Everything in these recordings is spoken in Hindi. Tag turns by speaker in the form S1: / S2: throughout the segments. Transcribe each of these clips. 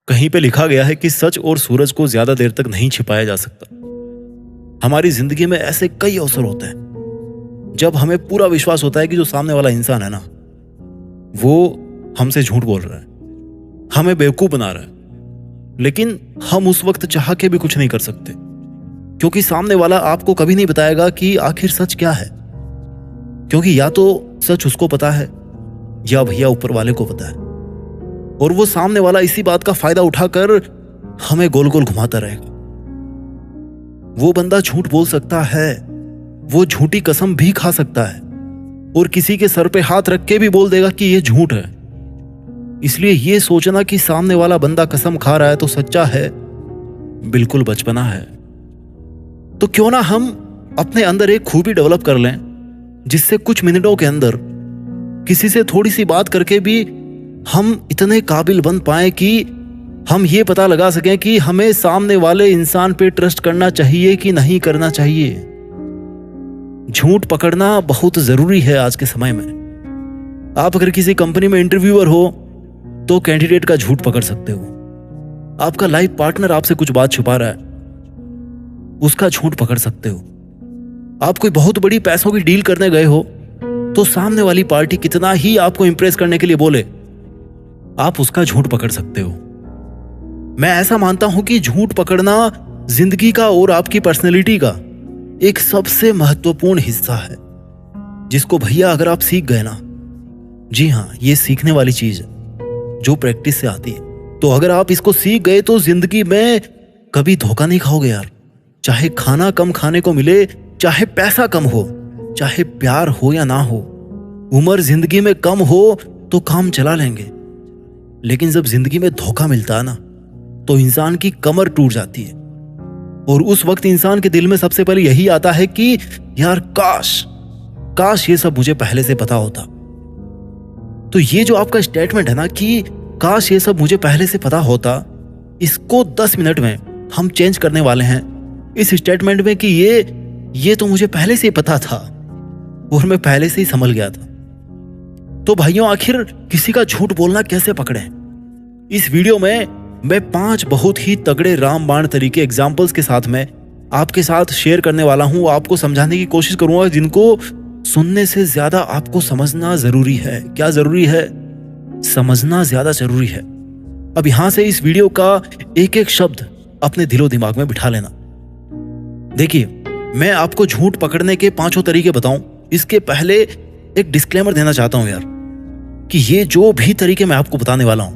S1: कहीं पे लिखा गया है कि सच और सूरज को ज्यादा देर तक नहीं छिपाया जा सकता। हमारी जिंदगी में ऐसे कई अवसर होते हैं जब हमें पूरा विश्वास होता है कि जो सामने वाला इंसान है ना, वो हमसे झूठ बोल रहा है, हमें बेवकूफ बना रहा है। लेकिन हम उस वक्त चाह के भी कुछ नहीं कर सकते, क्योंकि सामने वाला आपको कभी नहीं बताएगा कि आखिर सच क्या है। क्योंकि या तो सच उसको पता है या भैया ऊपर वाले को पता है, और वो सामने वाला इसी बात का फायदा उठाकर हमें गोल गोल घुमाता रहेगा। वो बंदा झूठ बोल सकता है, वो झूठी कसम भी खा सकता है, और किसी के सर पे हाथ रख के भी बोल देगा कि ये झूठ है। इसलिए ये सोचना कि सामने वाला बंदा कसम खा रहा है तो सच्चा है, बिल्कुल बचपना है। तो क्यों ना हम अपने अंदर एक खूबी डेवलप कर लें जिससे कुछ मिनटों के अंदर किसी से थोड़ी सी बात करके भी हम इतने काबिल बन पाए कि हम ये पता लगा सकें कि हमें सामने वाले इंसान पे ट्रस्ट करना चाहिए कि नहीं करना चाहिए। झूठ पकड़ना बहुत जरूरी है आज के समय में। आप अगर किसी कंपनी में इंटरव्यूअर हो तो कैंडिडेट का झूठ पकड़ सकते हो। आपका लाइफ पार्टनर आपसे कुछ बात छुपा रहा है, उसका झूठ पकड़ सकते हो। आप कोई बहुत बड़ी पैसों की डील करने गए हो तो सामने वाली पार्टी कितना ही आपको इंप्रेस करने के लिए बोले, आप उसका झूठ पकड़ सकते हो। मैं ऐसा मानता हूं कि झूठ पकड़ना जिंदगी का और आपकी पर्सनैलिटी का एक सबसे महत्वपूर्ण हिस्सा है, जिसको भैया अगर आप सीख गए ना, जी हां, ये सीखने वाली चीज है जो प्रैक्टिस से आती है। तो अगर आप इसको सीख गए तो जिंदगी में कभी धोखा नहीं खाओगे यार। चाहे खाना कम खाने को मिले, चाहे पैसा कम हो, चाहे प्यार हो या ना हो, उम्र जिंदगी में कम हो तो काम चला लेंगे। लेकिन जब जिंदगी में धोखा मिलता है ना, तो इंसान की कमर टूट जाती है, और उस वक्त इंसान के दिल में सबसे पहले यही आता है कि यार काश ये सब मुझे पहले से पता होता। तो ये जो आपका स्टेटमेंट है ना कि काश ये सब मुझे पहले से पता होता, इसको 10 मिनट में हम चेंज करने वाले हैं इस स्टेटमेंट में कि ये तो मुझे पहले से ही पता था और मैं पहले से ही समझ गया था। तो भाइयों, आखिर किसी का झूठ बोलना कैसे पकड़े? इस वीडियो में मैं 5 बहुत ही तगड़े रामबाण तरीके एग्जाम्पल्स के साथ में आपके साथ शेयर करने वाला हूं। आपको समझाने की कोशिश करूंगा, जिनको सुनने से ज्यादा आपको समझना जरूरी है। क्या जरूरी है? समझना ज्यादा जरूरी है। अब यहां से इस वीडियो का एक एक शब्द अपने दिलो दिमाग में बिठा लेना। देखिए, मैं आपको झूठ पकड़ने के 5 तरीके बताऊं, इसके पहले एक डिस्क्लेमर देना चाहता हूं यार, कि ये जो भी तरीके मैं आपको बताने वाला हूं,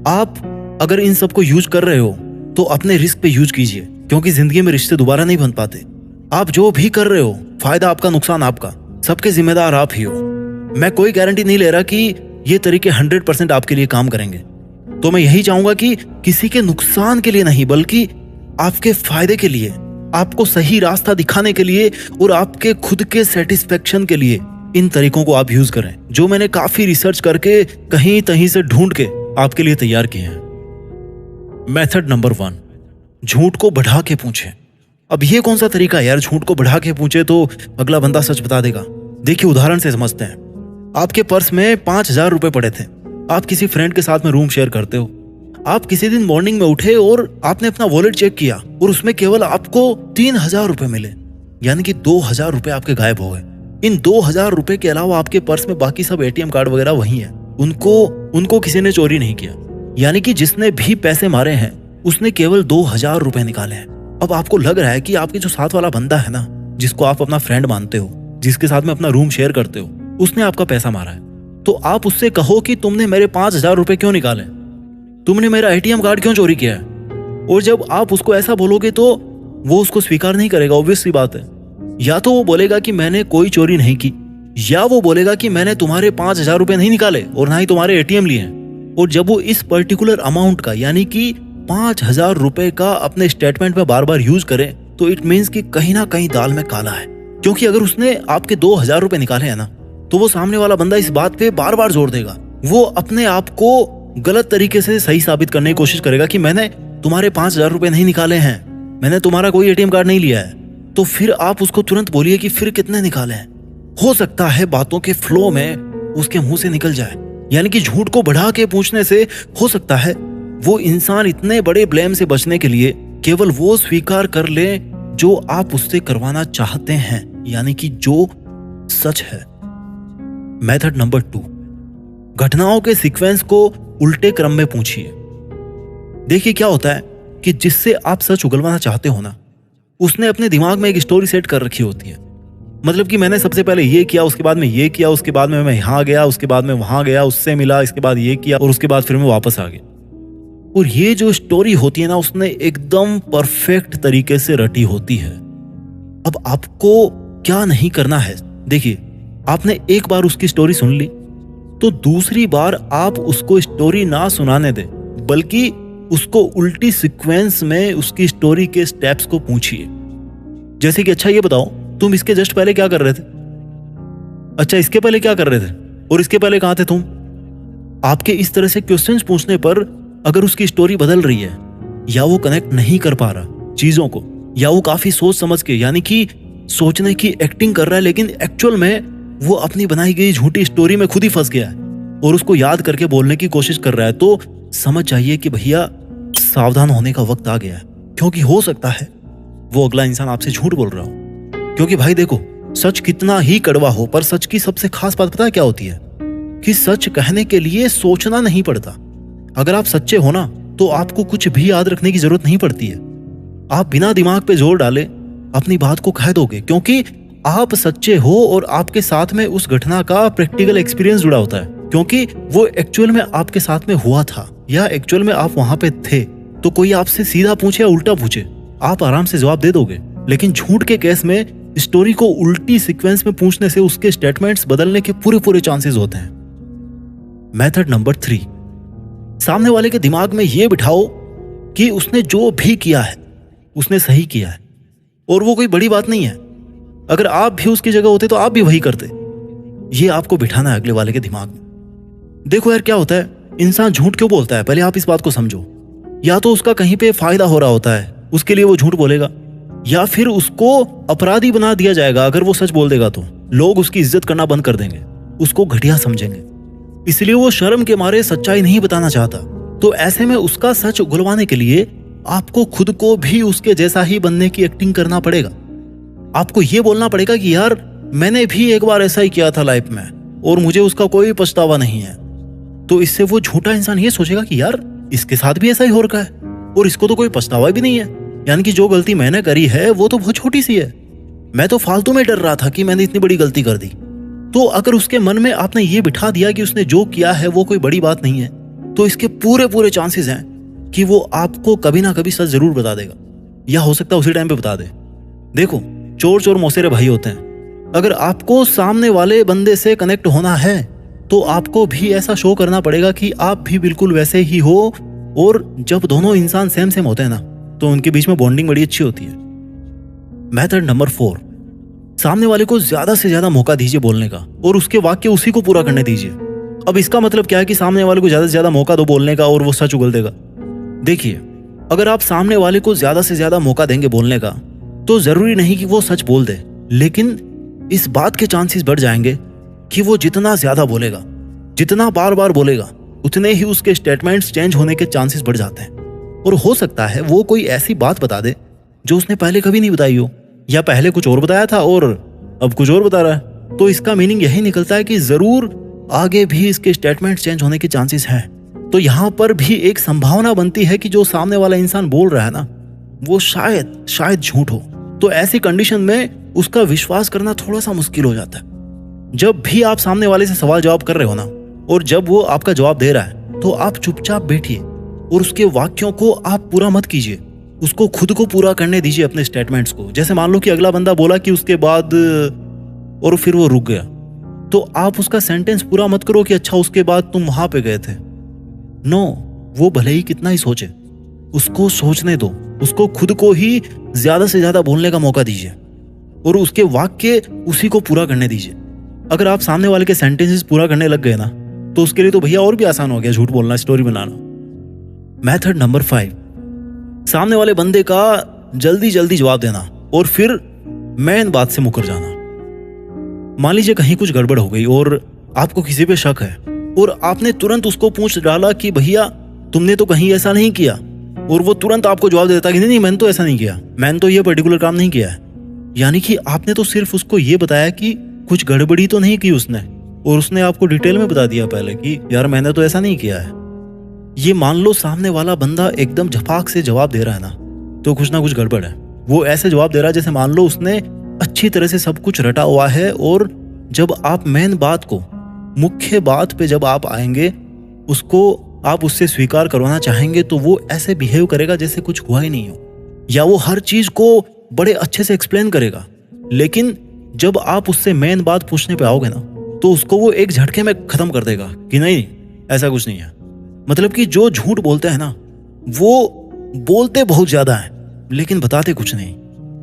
S1: आप अगर इन सब को यूज कर रहे हो तो अपने रिस्क पे यूज कीजिए, क्योंकि जिंदगी में रिश्ते दोबारा नहीं बन पाते। आप जो भी कर रहे हो, फायदा आपका, नुकसान आपका, सबके जिम्मेदार आप ही हो। मैं कोई गारंटी नहीं ले रहा कि ये तरीके 100% आपके लिए काम करेंगे। तो मैं यही चाहूंगा कि किसी के नुकसान के लिए नहीं, बल्कि आपके फायदे के लिए, आपको सही रास्ता दिखाने के लिए और आपके खुद के सेटिस्फेक्शन के लिए इन तरीकों को आप यूज करें, जो मैंने काफी रिसर्च करके कहीं तहीं से ढूंढ के आपके लिए तैयार किए हैं। मेथड नंबर 1, झूठ को बढ़ा के पूछें। अब ये कौन सा तरीका है यार, झूठ को बढ़ा के पूछे तो अगला बंदा सच बता देगा? देखिए, उदाहरण से समझते हैं। आपके पर्स में 5,000 रुपए पड़े थे। आप किसी फ्रेंड के साथ में रूम शेयर करते हो। आप किसी दिन मॉर्निंग में उठे और आपने अपना वॉलेट चेक किया और उसमें केवल आपको 3,000 रुपए मिले, यानी कि 2,000 रुपए आपके गायब हो गए। इन 2,000 रुपए के अलावा आपके पर्स में बाकी सब ATM कार्ड वगैरह वही है, उनको किसी ने चोरी नहीं किया। यानी कि जिसने भी पैसे मारे हैं उसने केवल 2,000 रुपए निकाले हैं। अब आपको लग रहा है कि आपके जो साथ वाला बंदा है ना, जिसको आप अपना फ्रेंड मानते हो, जिसके साथ में अपना रूम शेयर करते हो, उसने आपका पैसा मारा है। तो आप उससे कहो कि तुमने मेरे 5,000 रुपए क्यों निकाले, तुमने मेरा ATM कार्ड क्यों चोरी किया है? और जब आप उसको ऐसा बोलोगे तो वो उसको स्वीकार नहीं करेगा, ऑब्वियस सी बात है। या तो वो बोलेगा कि मैंने कोई चोरी नहीं की, या वो बोलेगा कि मैंने तुम्हारे 5,000 रुपए नहीं निकाले और ना ही तुम्हारे ATM लिए हैं। और जब वो इस पर्टिकुलर अमाउंट का, यानी कि 5,000 रुपए का अपने स्टेटमेंट में बार बार यूज करें, तो इट मीन्स कि कहीं ना कहीं दाल में काला है। क्योंकि अगर उसने आपके 2,000 रुपए निकाले हैं ना, तो वो सामने वाला बंदा इस बात पे बार बार जोर देगा। वो अपने आप को गलत तरीके से सही साबित करने की कोशिश करेगा कि मैंने तुम्हारे 5,000 रुपए नहीं निकाले हैं, मैंने तुम्हारा कोई ATM कार्ड नहीं लिया है। तो फिर आप उसको तुरंत बोलिए कि फिर कितने निकाले हैं। हो सकता है बातों के फ्लो में उसके मुंह से निकल जाए, यानी कि झूठ को बढ़ा के पूछने से हो सकता है वो इंसान इतने बड़े ब्लेम से बचने के लिए केवल वो स्वीकार कर ले जो आप उससे करवाना चाहते हैं, यानी कि जो सच है। मेथड नंबर 2, घटनाओं के सीक्वेंस को उल्टे क्रम में पूछिए। देखिए क्या होता है कि जिससे आप सच उगलवाना चाहते हो ना, उसने अपने दिमाग में एक स्टोरी सेट कर रखी होती है। मतलब कि मैंने सबसे पहले ये किया, उसके बाद में ये किया, उसके बाद में मैं यहाँ गया, उसके बाद में वहां गया, उससे मिला, इसके बाद ये किया और उसके बाद फिर मैं वापस आ गया। और ये जो स्टोरी होती है ना, उसने एकदम परफेक्ट तरीके से रटी होती है। अब आपको क्या नहीं करना है, देखिए आपने एक बार उसकी स्टोरी सुन ली तो दूसरी बार आप उसको स्टोरी ना सुनाने दे, बल्कि उसको उल्टी सीक्वेंस में उसकी स्टोरी के स्टेप्स को पूछिए। जैसे कि अच्छा ये बताओ, तुम इसके जस्ट पहले क्या कर रहे थे? अच्छा इसके पहले क्या कर रहे थे? और इसके पहले कहां थे तुम? आपके इस तरह से क्वेश्चंस पूछने पर अगर उसकी स्टोरी बदल रही है, या वो कनेक्ट नहीं कर पा रहा चीजों को, या वो काफी सोच समझ के, यानी कि सोचने की एक्टिंग कर रहा है, लेकिन एक्चुअल में वो अपनी बनाई गई झूठी स्टोरी में खुद ही फंस गया है और उसको याद करके बोलने की कोशिश कर रहा है, तो समझ जाइए कि भैया सावधान होने का वक्त आ गया है। क्योंकि हो सकता है वो अगला इंसान आपसे झूठ बोल रहा हो। क्योंकि भाई देखो, सच कितना ही कड़वा हो, पर सच की सबसे खास बात पता है क्या होती है? कि सच कहने के लिए सोचना नहीं पड़ता। अगर आप सच्चे हो ना, तो आपको कुछ भी याद रखने की जरूरत नहीं पड़ती है। आप बिना दिमाग पे जोर डाले अपनी बात को कह दोगे, क्योंकि आप सच्चे हो और आपके साथ में उस घटना का प्रैक्टिकल एक्सपीरियंस जुड़ा होता है, क्योंकि वो एक्चुअल में आपके साथ में हुआ था या एक्चुअल में आप वहां पे थे। तो कोई आपसे सीधा पूछे या उल्टा पूछे, आप आराम से जवाब दे दोगे। लेकिन झूठ के केस में स्टोरी को उल्टी सीक्वेंस में पूछने से उसके स्टेटमेंट्स बदलने के पूरे चांसेस होते हैं। मेथड नंबर 3, सामने वाले के दिमाग में यह बिठाओ कि उसने जो भी किया है उसने सही किया है और वो कोई बड़ी बात नहीं है। अगर आप भी उसकी जगह होते तो आप भी वही करते। ये आपको बिठाना है अगले वाले के दिमाग में। देखो यार क्या होता है, इंसान झूठ क्यों बोलता है, पहले आप इस बात को समझो। या तो उसका कहीं पे फायदा हो रहा होता है, उसके लिए वो झूठ बोलेगा, या फिर उसको अपराधी बना दिया जाएगा। अगर वो सच बोल देगा तो लोग उसकी इज्जत करना बंद कर देंगे, उसको घटिया समझेंगे, इसलिए वो शर्म के मारे सच्चाई नहीं बताना चाहता। तो ऐसे में उसका सच उगलवाने के लिए आपको खुद को भी उसके जैसा ही बनने की एक्टिंग करना पड़ेगा। आपको ये बोलना पड़ेगा कि यार मैंने भी एक बार ऐसा ही किया था लाइफ में और मुझे उसका कोई पछतावा नहीं है। तो इससे वो झूठा इंसान ये सोचेगा कि यार इसके साथ भी ऐसा ही हो रखा है और इसको तो कोई पछतावा भी नहीं है, यानी कि जो गलती मैंने करी है वो तो बहुत छोटी सी है, मैं तो फालतू में डर रहा था कि मैंने इतनी बड़ी गलती कर दी। तो अगर उसके मन में आपने ये बिठा दिया कि उसने जो किया है वो कोई बड़ी बात नहीं है, तो इसके पूरे चांसेस हैं कि वो आपको कभी ना कभी सच जरूर बता देगा, या हो सकता है उसी टाइम पे बता दे। देखो चोर मौसेरे भाई होते हैं। अगर आपको सामने वाले बंदे से कनेक्ट होना है तो आपको भी ऐसा शो करना पड़ेगा कि आप भी बिल्कुल वैसे ही हो। और जब दोनों इंसान सेम होते हैं ना, तो उनके बीच में बॉन्डिंग बड़ी अच्छी होती है। मेथड नंबर 4, सामने वाले को ज्यादा से ज्यादा मौका दीजिए बोलने का और उसके वाक्य उसी को पूरा करने दीजिए। अब इसका मतलब क्या है कि सामने वाले को ज्यादा से ज्यादा मौका दो बोलने का और वो सच उगल देगा। देखिए, अगर आप सामने वाले को ज्यादा से ज्यादा मौका देंगे बोलने का, तो जरूरी नहीं कि वो सच बोल दे, लेकिन इस बात के चांसेस बढ़ जाएंगे कि वो जितना ज्यादा बोलेगा, जितना बार बार बोलेगा, उतने ही उसके स्टेटमेंट्स चेंज होने के चांसेस बढ़ जाते हैं। और हो सकता है वो कोई ऐसी बात बता दे जो उसने पहले कभी नहीं बताई हो, या पहले कुछ और बताया था और अब कुछ और बता रहा है। तो इसका मीनिंग यही निकलता है कि जरूर आगे भी इसके स्टेटमेंट चेंज होने के चांसेस हैं। तो यहाँ पर भी एक संभावना बनती है कि जो सामने वाला इंसान बोल रहा है ना, वो शायद झूठ हो। तो ऐसी कंडीशन में उसका विश्वास करना थोड़ा सा मुश्किल हो जाता है। जब भी आप सामने वाले से सवाल जवाब कर रहे हो ना, और जब वो आपका जवाब दे रहा है, तो आप चुपचाप बैठिए और उसके वाक्यों को आप पूरा मत कीजिए, उसको खुद को पूरा करने दीजिए अपने स्टेटमेंट्स को। जैसे मान लो कि अगला बंदा बोला कि उसके बाद, और फिर वो रुक गया, तो आप उसका सेंटेंस पूरा मत करो कि अच्छा उसके बाद तुम वहां पे गए थे। नो, वो भले ही कितना ही सोचे, उसको सोचने दो, उसको खुद को ही ज्यादा से ज्यादा बोलने का मौका दीजिए और उसके वाक्य उसी को पूरा करने दीजिए। अगर आप सामने वाले के सेंटेंसेस पूरा करने लग गए ना, तो उसके लिए तो भैया और भी आसान हो गया झूठ बोलना, स्टोरी बनाना। मेथड नंबर 5, सामने वाले बंदे का जल्दी जवाब देना और फिर मेन बात से मुकर जाना। मान लीजिए कहीं कुछ गड़बड़ हो गई और आपको किसी पे शक है और आपने तुरंत उसको पूछ डाला कि भैया तुमने तो कहीं ऐसा नहीं किया, और वो तुरंत आपको जवाब देता कि नहीं नहीं मैंने तो ऐसा नहीं किया, मैंने तो ये पर्टिकुलर काम नहीं किया है। यानी कि आपने तो सिर्फ उसको ये बताया कि कुछ गड़बड़ी तो नहीं की उसने, और उसने आपको डिटेल में बता दिया पहले कि यार मैंने तो ऐसा नहीं किया है। ये मान लो सामने वाला बंदा एकदम झपाक से जवाब दे रहा है ना, तो कुछ ना कुछ गड़बड़ है। वो ऐसे जवाब दे रहा है जैसे मान लो उसने अच्छी तरह से सब कुछ रटा हुआ है, और जब आप मेन बात को, मुख्य बात पे जब आप आएंगे, उसको आप उससे स्वीकार करवाना चाहेंगे, तो वो ऐसे बिहेव करेगा जैसे कुछ हुआ ही नहीं हो, या वो हर चीज को बड़े अच्छे से एक्सप्लेन करेगा। लेकिन जब आप उससे मेन बात पूछने पे आओगे ना, तो उसको वो एक झटके में खत्म कर देगा कि नहीं ऐसा कुछ नहीं है। मतलब कि जो झूठ बोलते हैं ना, वो बोलते बहुत ज्यादा है लेकिन बताते कुछ नहीं।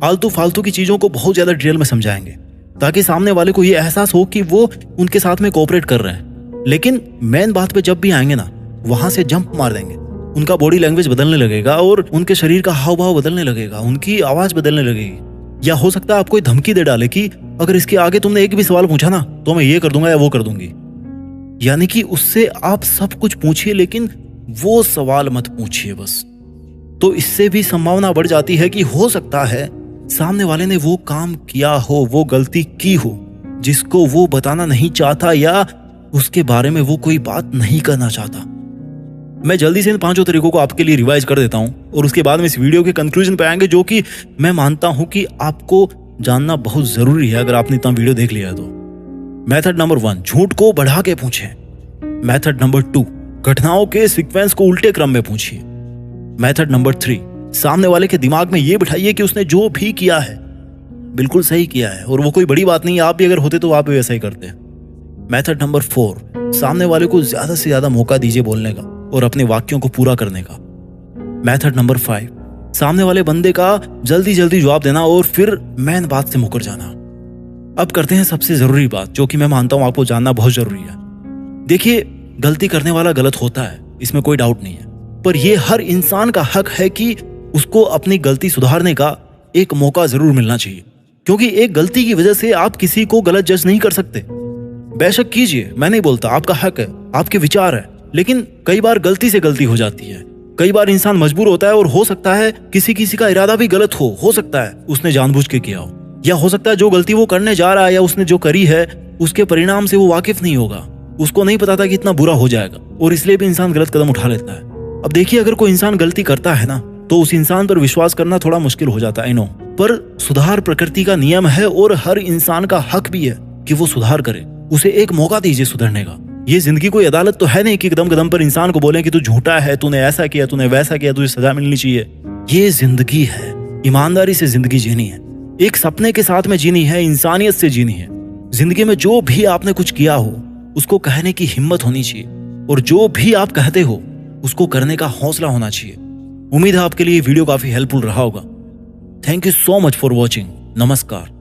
S1: आलतू फालतू की चीजों को बहुत ज्यादा डिटेल में समझाएंगे ताकि सामने वाले को ये एहसास हो कि वो उनके साथ में कोऑपरेट कर रहे हैं। लेकिन मेन बात पे जब भी आएंगे ना, वहां से जंप मार देंगे। उनका बॉडी लैंग्वेज बदलने लगेगा और उनके शरीर का हाव भाव बदलने लगेगा, उनकी आवाज बदलने लगेगी। या हो सकता है आपको धमकी दे डाले कि अगर इसके आगे तुमने एक भी सवाल पूछा ना तो मैं ये कर दूंगा या वो कर दूंगी। यानी कि उससे आप सब कुछ पूछिए लेकिन वो सवाल मत पूछिए बस। तो इससे भी संभावना बढ़ जाती है कि हो सकता है सामने वाले ने वो काम किया हो, वो गलती की हो जिसको वो बताना नहीं चाहता, या उसके बारे में वो कोई बात नहीं करना चाहता। मैं जल्दी से इन 5 तरीकों को आपके लिए रिवाइज कर देता हूं और उसके बाद में इस वीडियो के कंक्लूजन पे आएंगे, जो कि मैं मानता हूं कि आपको जानना बहुत जरूरी है अगर आपने इतना वीडियो देख लिया है तो। मेथड नंबर 1, झूठ को बढ़ा के पूछें। मेथड नंबर 2, घटनाओं के सीक्वेंस को उल्टे क्रम में पूछिए। मेथड नंबर 3, सामने वाले के दिमाग में यह बिठाइए कि उसने जो भी किया है बिल्कुल सही किया है और वो कोई बड़ी बात नहीं है, आप भी अगर होते तो आप भी वैसा ही करते। मेथड नंबर 4, सामने वाले को ज्यादा से ज्यादा मौका दीजिए बोलने का और अपने वाक्यों को पूरा करने का। मेथड नंबर 5, सामने वाले बंदे का जल्दी जल्दी जवाब देना और फिर मेन बात से मुकर जाना। अब करते हैं सबसे जरूरी बात, जो कि मैं मानता हूं आपको जानना बहुत जरूरी है। देखिए, गलती करने वाला गलत होता है, इसमें कोई डाउट नहीं है, पर यह हर इंसान का हक है कि उसको अपनी गलती सुधारने का एक मौका जरूर मिलना चाहिए। क्योंकि एक गलती की वजह से आप किसी को गलत जज नहीं कर सकते। बेशक कीजिए, मैं नहीं बोलता, आपका हक है, आपके विचार है, लेकिन कई बार गलती से गलती हो जाती है। कई बार इंसान मजबूर होता है और हो सकता है किसी का इरादा भी गलत हो सकता है उसने जानबूझ के किया हो, या हो सकता है जो गलती वो करने जा रहा है या उसने जो करी है उसके परिणाम से वो वाकिफ नहीं होगा, उसको नहीं पता था कि इतना बुरा हो जाएगा, और इसलिए भी इंसान गलत कदम उठा लेता है। अब देखिए, अगर कोई इंसान गलती करता है ना, तो उस इंसान पर विश्वास करना थोड़ा मुश्किल हो जाता है, पर सुधार प्रकृति का नियम है और हर इंसान का हक भी है कि वो सुधार करे। उसे एक मौका दीजिए सुधरने का। ये जिंदगी कोई अदालत तो है नहीं कि कदम कदम पर इंसान को बोले कि तू झूठा है, तूने ऐसा किया, तूने वैसा किया, तुझे सजा मिलनी चाहिए। ये जिंदगी है, ईमानदारी से जिंदगी जीनी है, एक सपने के साथ में जीनी है, इंसानियत से जीनी है। जिंदगी में जो भी आपने कुछ किया हो उसको कहने की हिम्मत होनी चाहिए, और जो भी आप कहते हो उसको करने का हौसला होना चाहिए। उम्मीद है आपके लिए वीडियो काफी हेल्पफुल रहा होगा। Thank you so much for watching. नमस्कार।